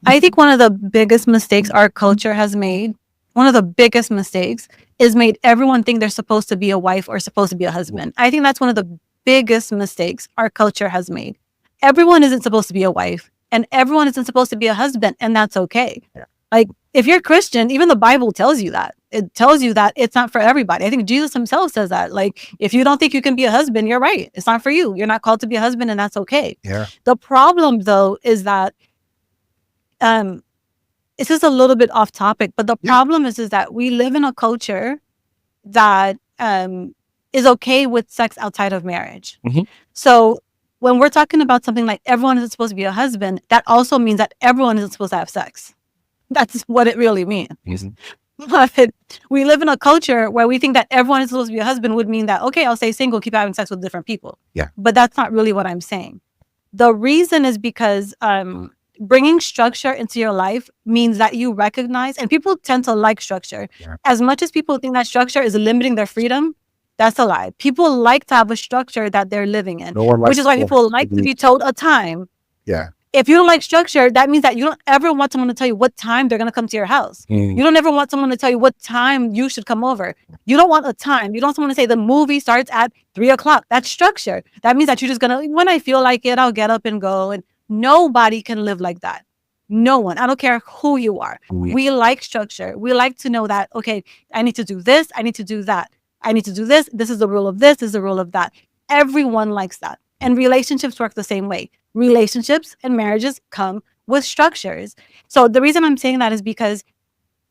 I think one of the biggest mistakes our culture has made, one of the biggest mistakes, is made everyone think they're supposed to be a wife or supposed to be a husband. I think that's one of the biggest mistakes our culture has made. Everyone isn't supposed to be a wife, and everyone isn't supposed to be a husband, and that's okay. Yeah. Like, if you're Christian, even the Bible tells you that. It tells you that it's not for everybody. I think Jesus himself says that. Like, if you don't think you can be a husband, you're right. It's not for you. You're not called to be a husband, and that's okay. Yeah. The problem, though, is that this is a little bit off topic, but the problem is that we live in a culture that is okay with sex outside of marriage. Mhm. So when we're talking about something like everyone isn't supposed to be a husband, that also means that everyone isn't supposed to have sex. That's what it really means. Mhm. But we live in a culture where we think that everyone is supposed to be a husband would mean that, okay, I'll stay single, keep having sex with different people. Yeah. But that's not really what I'm saying. The reason is because bringing structure into your life means that you recognize, and people tend to like structure. Yeah. As much as people think that structure is limiting their freedom, that's a lie. People like to have a structure that they're living in, No one likes which is why to- people like to be told a time. Yeah. If you don't like structure, that means that you don't ever want someone to tell you what time they're going to come to your house. Mm. You don't ever want someone to tell you what time you should come over. You don't want a time. You don't want someone to say the movie starts at 3:00. That's structure. That means that you're just going to, when I feel like it, I'll get up and go. And nobody can live like that. No one. I don't care who you are. Mm. We like structure. We like to know that, okay, I need to do this. I need to do that. I need to do this. This is the rule of this. This is the rule of that. Everyone likes that. And relationships work the same way. Relationships and marriages come with structures. So the reason I'm saying that is because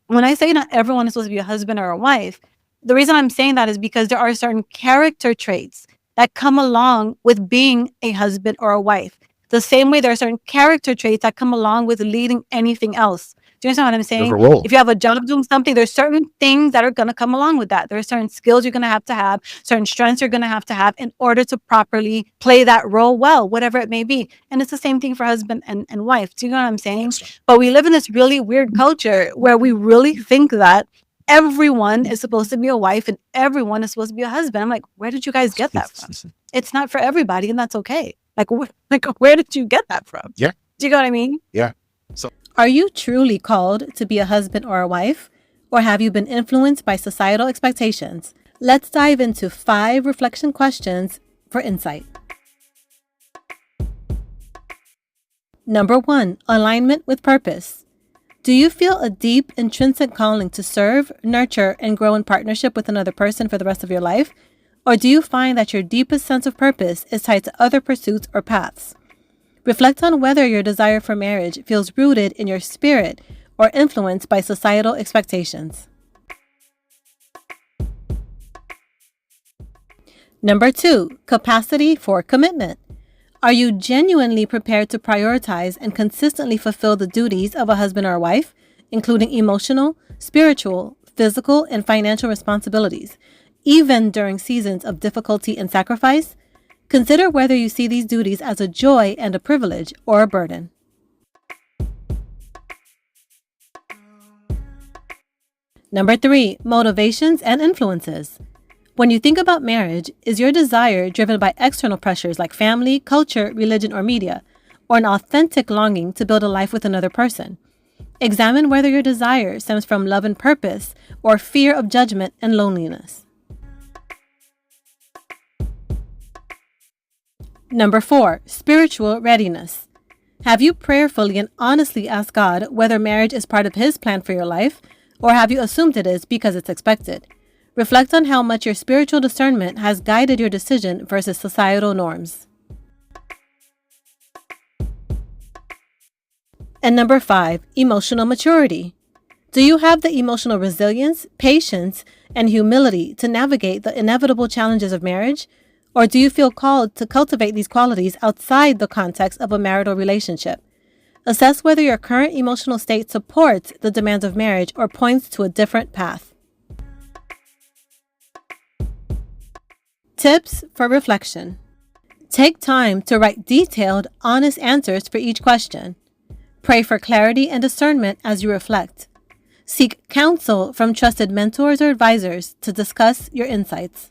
when I say not everyone is supposed to be a husband or a wife, the reason I'm saying that is because there are certain character traits that come along with being a husband or a wife. The same way there are certain character traits that come along with leading anything else. Do you understand what I'm saying? There's a role. If you have a job doing something, there's certain things that are going to come along with that. There are certain skills you're going to have, certain strengths you're going to have in order to properly play that role well, whatever it may be. And it's the same thing for husband and wife. Do you know what I'm saying? But we live in this really weird culture where we really think that everyone is supposed to be a wife and everyone is supposed to be a husband. I'm like, where did you guys get that from? It's not for everybody, and that's okay. Like where did you get that from? Yeah. Do you know what I mean? Yeah. Are you truly called to be a husband or a wife? Or have you been influenced by societal expectations? Let's dive into 5 reflection questions for insight. Number 1, alignment with purpose. Do you feel a deep, intrinsic calling to serve, nurture, and grow in partnership with another person for the rest of your life? Or do you find that your deepest sense of purpose is tied to other pursuits or paths? Reflect on whether your desire for marriage feels rooted in your spirit or influenced by societal expectations. Number 2, capacity for commitment. Are you genuinely prepared to prioritize and consistently fulfill the duties of a husband or a wife, including emotional, spiritual, physical, and financial responsibilities, even during seasons of difficulty and sacrifice? Consider whether you see these duties as a joy and a privilege or a burden. Number 3, motivations and influences. When you think about marriage, is your desire driven by external pressures like family, culture, religion, or media, or an authentic longing to build a life with another person? Examine whether your desire stems from love and purpose or fear of judgment and loneliness. Number 4, spiritual readiness. Have you prayerfully and honestly asked God whether marriage is part of His plan for your life, or have you assumed it is because it's expected? Reflect on how much your spiritual discernment has guided your decision versus societal norms. And number 5, emotional maturity. Do you have the emotional resilience, patience, and humility to navigate the inevitable challenges of marriage? Or do you feel called to cultivate these qualities outside the context of a marital relationship? Assess whether your current emotional state supports the demands of marriage or points to a different path. Tips for reflection. Take time to write detailed, honest answers for each question. Pray for clarity and discernment as you reflect. Seek counsel from trusted mentors or advisors to discuss your insights.